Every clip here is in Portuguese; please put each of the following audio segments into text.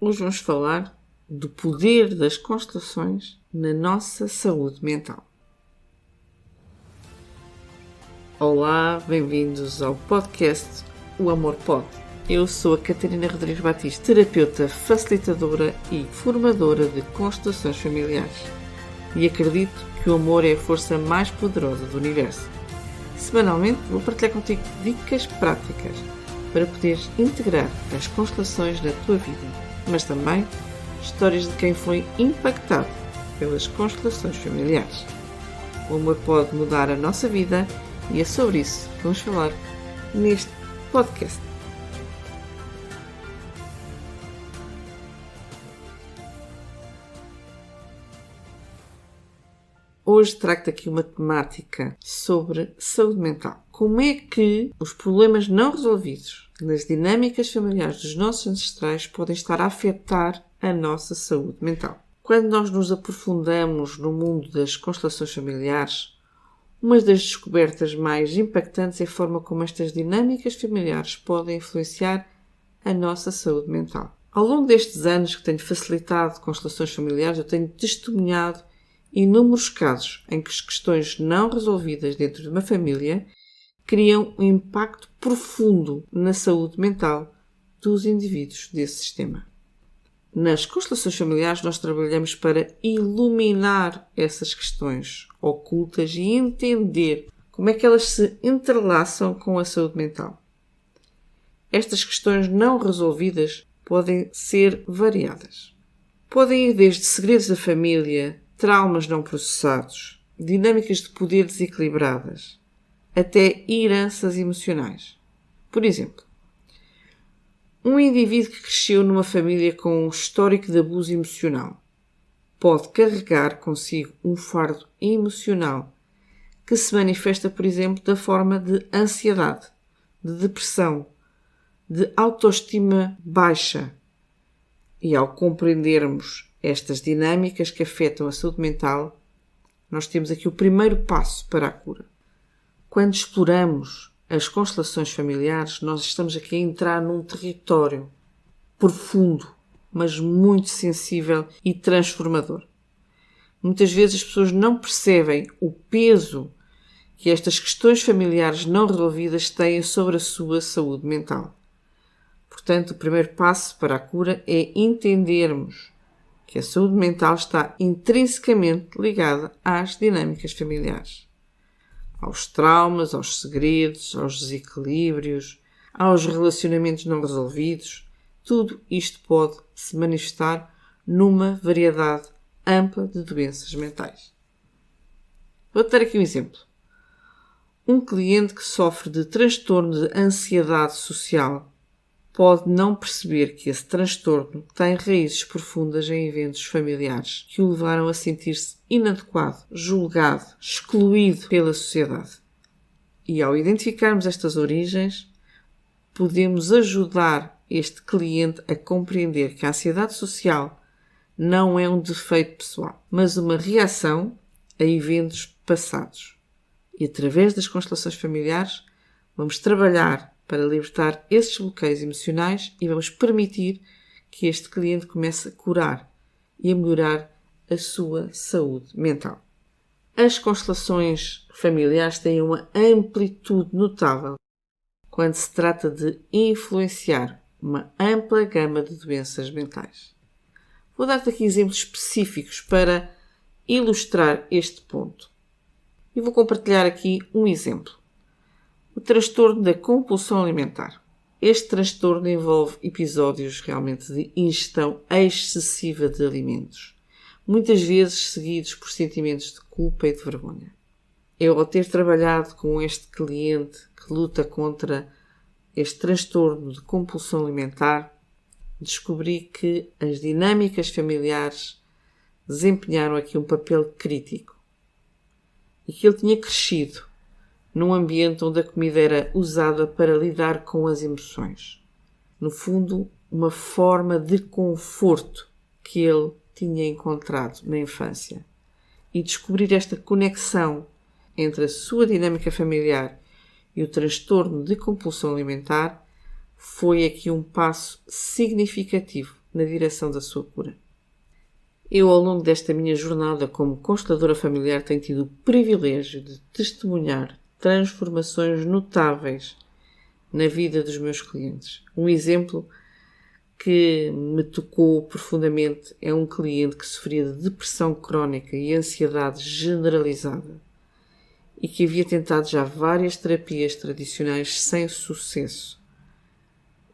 Hoje vamos falar do poder das constelações na nossa saúde mental. Olá, bem-vindos ao podcast O Amor Pode. Eu sou a Catarina Rodrigues Batista, terapeuta, facilitadora e formadora de constelações familiares. E acredito que o amor é a força mais poderosa do universo. Semanalmente vou partilhar contigo dicas práticas para poderes integrar as constelações na tua vida, mas também histórias de quem foi impactado pelas constelações familiares. O amor pode mudar a nossa vida e é sobre isso que vamos falar neste podcast. Hoje trago-te aqui uma temática sobre saúde mental. Como é que os problemas não resolvidos nas dinâmicas familiares dos nossos ancestrais podem estar a afetar a nossa saúde mental? Quando nós nos aprofundamos no mundo das constelações familiares, uma das descobertas mais impactantes é a forma como estas dinâmicas familiares podem influenciar a nossa saúde mental. Ao longo destes anos que tenho facilitado constelações familiares, eu tenho testemunhado inúmeros casos em que as questões não resolvidas dentro de uma família criam um impacto profundo na saúde mental dos indivíduos desse sistema. Nas constelações familiares nós trabalhamos para iluminar essas questões ocultas e entender como é que elas se entrelaçam com a saúde mental. Estas questões não resolvidas podem ser variadas. Podem ir desde segredos da família, traumas não processados, dinâmicas de poder desequilibradas, até heranças emocionais. Por exemplo, um indivíduo que cresceu numa família com um histórico de abuso emocional pode carregar consigo um fardo emocional que se manifesta, por exemplo, da forma de ansiedade, de depressão, de autoestima baixa. E ao compreendermos estas dinâmicas que afetam a saúde mental, nós temos aqui o primeiro passo para a cura. Quando exploramos as constelações familiares, nós estamos aqui a entrar num território profundo, mas muito sensível e transformador. Muitas vezes as pessoas não percebem o peso que estas questões familiares não resolvidas têm sobre a sua saúde mental. Portanto, o primeiro passo para a cura é entendermos que a saúde mental está intrinsecamente ligada às dinâmicas familiares, aos traumas, aos segredos, aos desequilíbrios, aos relacionamentos não resolvidos. Tudo isto pode se manifestar numa variedade ampla de doenças mentais. Vou-te dar aqui um exemplo. Um cliente que sofre de transtorno de ansiedade social pode não perceber que esse transtorno tem raízes profundas em eventos familiares que o levaram a sentir-se inadequado, julgado, excluído pela sociedade. E ao identificarmos estas origens, podemos ajudar este cliente a compreender que a ansiedade social não é um defeito pessoal, mas uma reação a eventos passados. E através das constelações familiares, vamos trabalhar para libertar esses bloqueios emocionais e vamos permitir que este cliente comece a curar e a melhorar a sua saúde mental. As constelações familiares têm uma amplitude notável quando se trata de influenciar uma ampla gama de doenças mentais. Vou dar-te aqui exemplos específicos para ilustrar este ponto. E vou compartilhar aqui um exemplo. O transtorno da compulsão alimentar. Este transtorno envolve episódios realmente de ingestão excessiva de alimentos, muitas vezes seguidos por sentimentos de culpa e de vergonha. Eu, ao ter trabalhado com este cliente que luta contra este transtorno de compulsão alimentar, descobri que as dinâmicas familiares desempenharam aqui um papel crítico e que ele tinha crescido num ambiente onde a comida era usada para lidar com as emoções. No fundo, uma forma de conforto que ele tinha encontrado na infância. E descobrir esta conexão entre a sua dinâmica familiar e o transtorno de compulsão alimentar foi aqui um passo significativo na direção da sua cura. Eu, ao longo desta minha jornada como consteladora familiar, tenho tido o privilégio de testemunhar transformações notáveis na vida dos meus clientes. Um exemplo que me tocou profundamente é um cliente que sofria de depressão crónica e ansiedade generalizada e que havia tentado já várias terapias tradicionais sem sucesso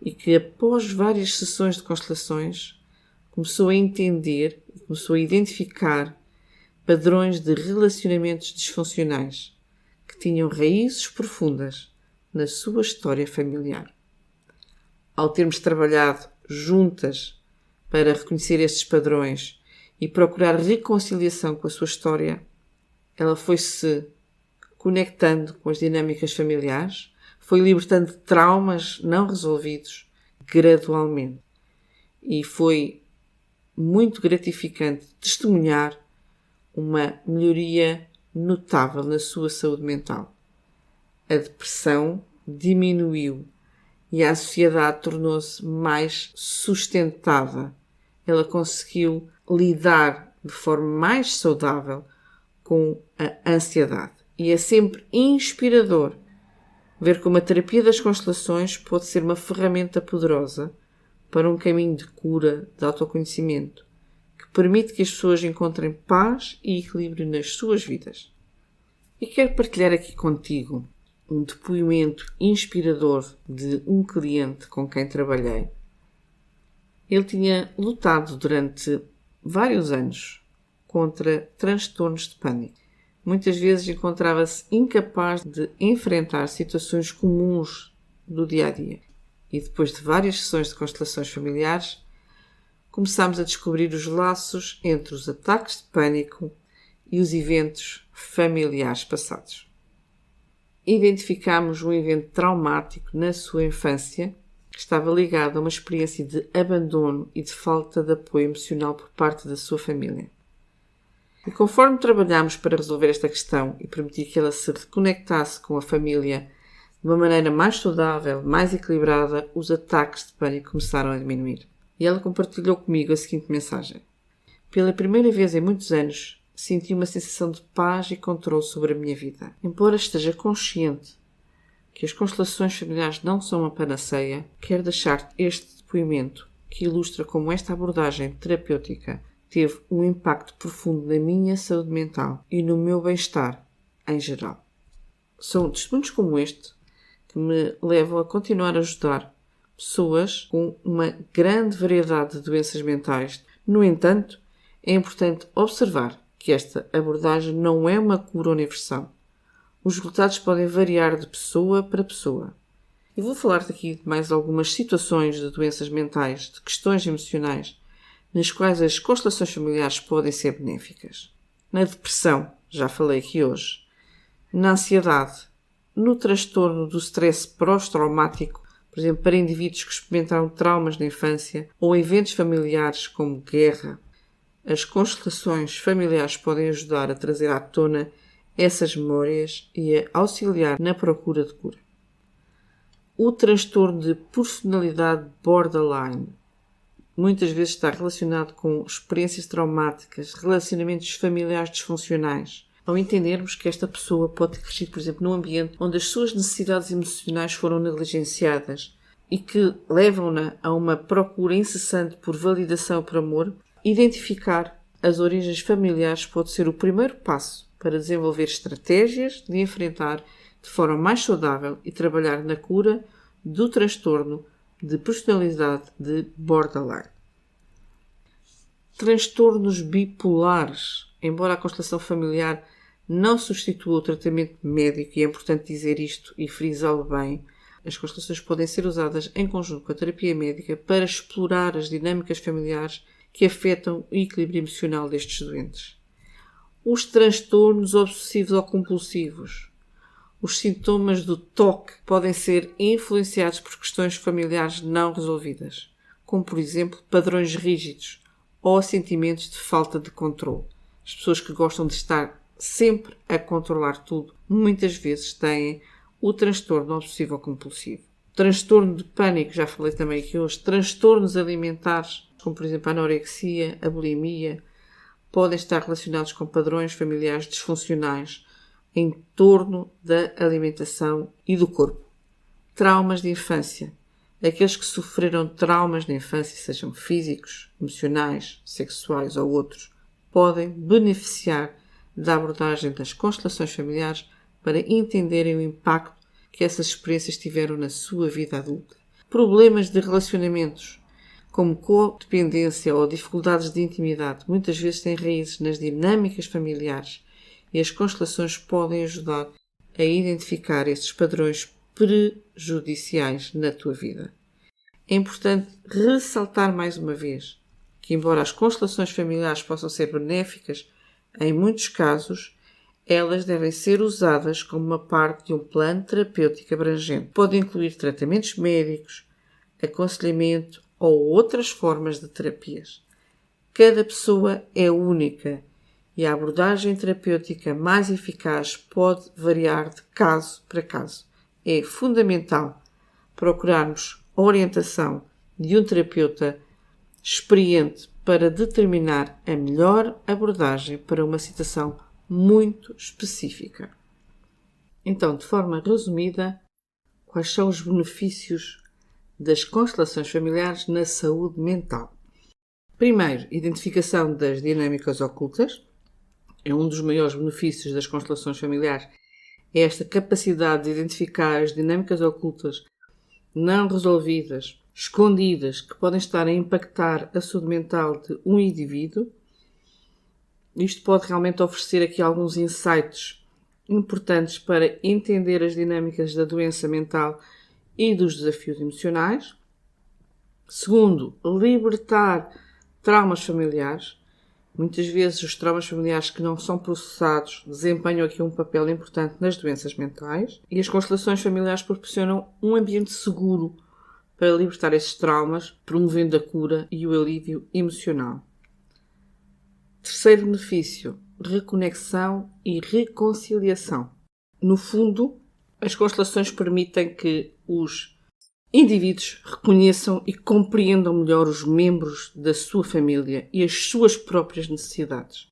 e que, após várias sessões de constelações, começou a entender e começou a identificar padrões de relacionamentos disfuncionais que tinham raízes profundas na sua história familiar. Ao termos trabalhado juntas para reconhecer estes padrões e procurar reconciliação com a sua história, ela foi-se conectando com as dinâmicas familiares, foi libertando de traumas não resolvidos gradualmente. E foi muito gratificante testemunhar uma melhoria notável na sua saúde mental. A depressão diminuiu e a ansiedade tornou-se mais sustentada. Ela conseguiu lidar de forma mais saudável com a ansiedade. E é sempre inspirador ver como a terapia das constelações pode ser uma ferramenta poderosa para um caminho de cura, de autoconhecimento, que permite que as pessoas encontrem paz e equilíbrio nas suas vidas. E quero partilhar aqui contigo um depoimento inspirador de um cliente com quem trabalhei. Ele tinha lutado durante vários anos contra transtornos de pânico. Muitas vezes encontrava-se incapaz de enfrentar situações comuns do dia-a-dia. E depois de várias sessões de constelações familiares, começámos a descobrir os laços entre os ataques de pânico e os eventos familiares passados. Identificámos um evento traumático na sua infância que estava ligado a uma experiência de abandono e de falta de apoio emocional por parte da sua família. E conforme trabalhámos para resolver esta questão e permitir que ela se reconectasse com a família de uma maneira mais saudável, mais equilibrada, os ataques de pânico começaram a diminuir. E ela compartilhou comigo a seguinte mensagem: pela primeira vez em muitos anos, senti uma sensação de paz e controle sobre a minha vida. Embora esteja consciente que as constelações familiares não são uma panaceia, quero deixar este depoimento que ilustra como esta abordagem terapêutica teve um impacto profundo na minha saúde mental e no meu bem-estar em geral. São testemunhos como este que me levam a continuar a ajudar pessoas com uma grande variedade de doenças mentais. No entanto, é importante observar que esta abordagem não é uma cura universal. Os resultados podem variar de pessoa para pessoa. E vou falar-te aqui de mais algumas situações de doenças mentais, de questões emocionais, nas quais as constelações familiares podem ser benéficas. Na depressão, já falei aqui hoje. Na ansiedade, no transtorno do stress pós-traumático, por exemplo, para indivíduos que experimentaram traumas na infância ou eventos familiares como guerra, as constelações familiares podem ajudar a trazer à tona essas memórias e a auxiliar na procura de cura. O transtorno de personalidade borderline muitas vezes está relacionado com experiências traumáticas, relacionamentos familiares disfuncionais. Ao entendermos que esta pessoa pode ter crescido, por exemplo, num ambiente onde as suas necessidades emocionais foram negligenciadas e que levam-na a uma procura incessante por validação e por amor, identificar as origens familiares pode ser o primeiro passo para desenvolver estratégias de enfrentar de forma mais saudável e trabalhar na cura do transtorno de personalidade de borderline. Transtornos bipolares. Embora a constelação familiar não substitua o tratamento médico, e é importante dizer isto e frisá-lo bem, as constelações podem ser usadas em conjunto com a terapia médica para explorar as dinâmicas familiares que afetam o equilíbrio emocional destes doentes. Os transtornos obsessivos ou compulsivos. Os sintomas do TOC podem ser influenciados por questões familiares não resolvidas, como, por exemplo, padrões rígidos ou sentimentos de falta de controle. As pessoas que gostam de estar sempre a controlar tudo, muitas vezes têm o transtorno obsessivo ou compulsivo. Transtorno de pânico, já falei também aqui hoje, transtornos alimentares como por exemplo a anorexia, a bulimia, podem estar relacionados com padrões familiares disfuncionais em torno da alimentação e do corpo. Traumas de infância. Aqueles que sofreram traumas na infância, sejam físicos, emocionais, sexuais ou outros, podem beneficiar da abordagem das constelações familiares para entenderem o impacto que essas experiências tiveram na sua vida adulta. Problemas de relacionamentos, como codependência ou dificuldades de intimidade, muitas vezes têm raízes nas dinâmicas familiares e as constelações podem ajudar a identificar esses padrões prejudiciais na tua vida. É importante ressaltar mais uma vez que, embora as constelações familiares possam ser benéficas, em muitos casos, elas devem ser usadas como uma parte de um plano terapêutico abrangente. Pode incluir tratamentos médicos, aconselhamento ou outras formas de terapias. Cada pessoa é única e a abordagem terapêutica mais eficaz pode variar de caso para caso. É fundamental procurarmos a orientação de um terapeuta experiente para determinar a melhor abordagem para uma situação muito específica. Então, de forma resumida, quais são os benefícios das constelações familiares na saúde mental? Primeiro, identificação das dinâmicas ocultas. É um dos maiores benefícios das constelações familiares. É esta capacidade de identificar as dinâmicas ocultas não resolvidas, escondidas, que podem estar a impactar a saúde mental de um indivíduo. Isto pode realmente oferecer aqui alguns insights importantes para entender as dinâmicas da doença mental e dos desafios emocionais. Segundo, libertar traumas familiares. Muitas vezes os traumas familiares que não são processados desempenham aqui um papel importante nas doenças mentais e as constelações familiares proporcionam um ambiente seguro para libertar esses traumas, promovendo a cura e o alívio emocional. Terceiro benefício, reconexão e reconciliação. No fundo, as constelações permitem que os indivíduos reconheçam e compreendam melhor os membros da sua família e as suas próprias necessidades.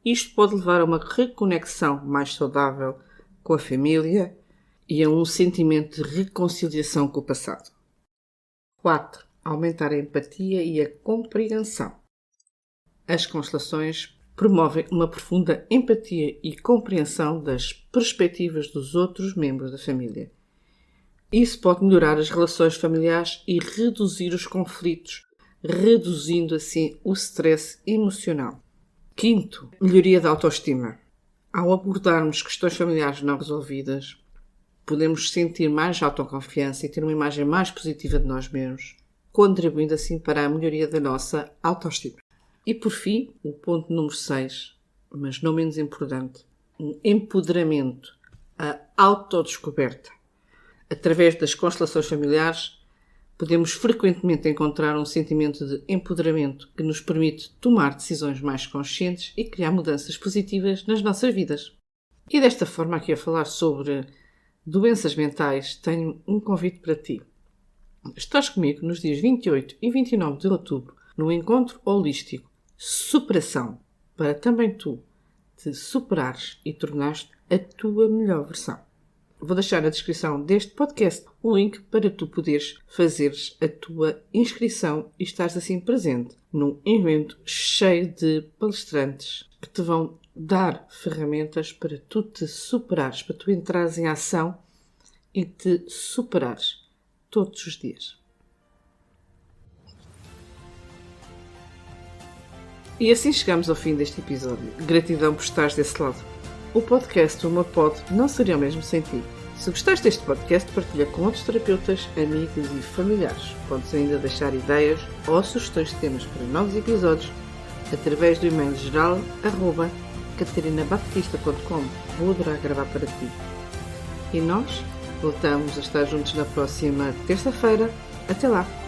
Isto pode levar a uma reconexão mais saudável com a família e a um sentimento de reconciliação com o passado. 4. Aumentar a empatia e a compreensão. As constelações promovem uma profunda empatia e compreensão das perspectivas dos outros membros da família. Isso pode melhorar as relações familiares e reduzir os conflitos, reduzindo assim o stress emocional. 5. Melhoria da autoestima. Ao abordarmos questões familiares não resolvidas, podemos sentir mais autoconfiança e ter uma imagem mais positiva de nós mesmos, contribuindo assim para a melhoria da nossa autoestima. E por fim, o ponto número 6, mas não menos importante, um empoderamento, a autodescoberta. Através das constelações familiares, podemos frequentemente encontrar um sentimento de empoderamento que nos permite tomar decisões mais conscientes e criar mudanças positivas nas nossas vidas. E desta forma, aqui a falar sobre doenças mentais, tenho um convite para ti. Estás comigo nos dias 28 e 29 de outubro no Encontro Holístico Superação, para também tu te superares e tornares a tua melhor versão. Vou deixar na descrição deste podcast o link para tu poderes fazeres a tua inscrição e estares assim presente num evento cheio de palestrantes que te vão dar ferramentas para tu te superares, para tu entrares em ação e te superares todos os dias. E assim chegamos ao fim deste episódio. Gratidão por estares desse lado. O podcast O Meu Pod não seria o mesmo sem ti. Se gostaste deste podcast, partilha com outros terapeutas, amigos e familiares. Podes ainda deixar ideias ou sugestões de temas para novos episódios através do e-mail geral@catarinabaptista.com. Vou adorar gravar para ti. E nós voltamos a estar juntos na próxima terça-feira. Até lá!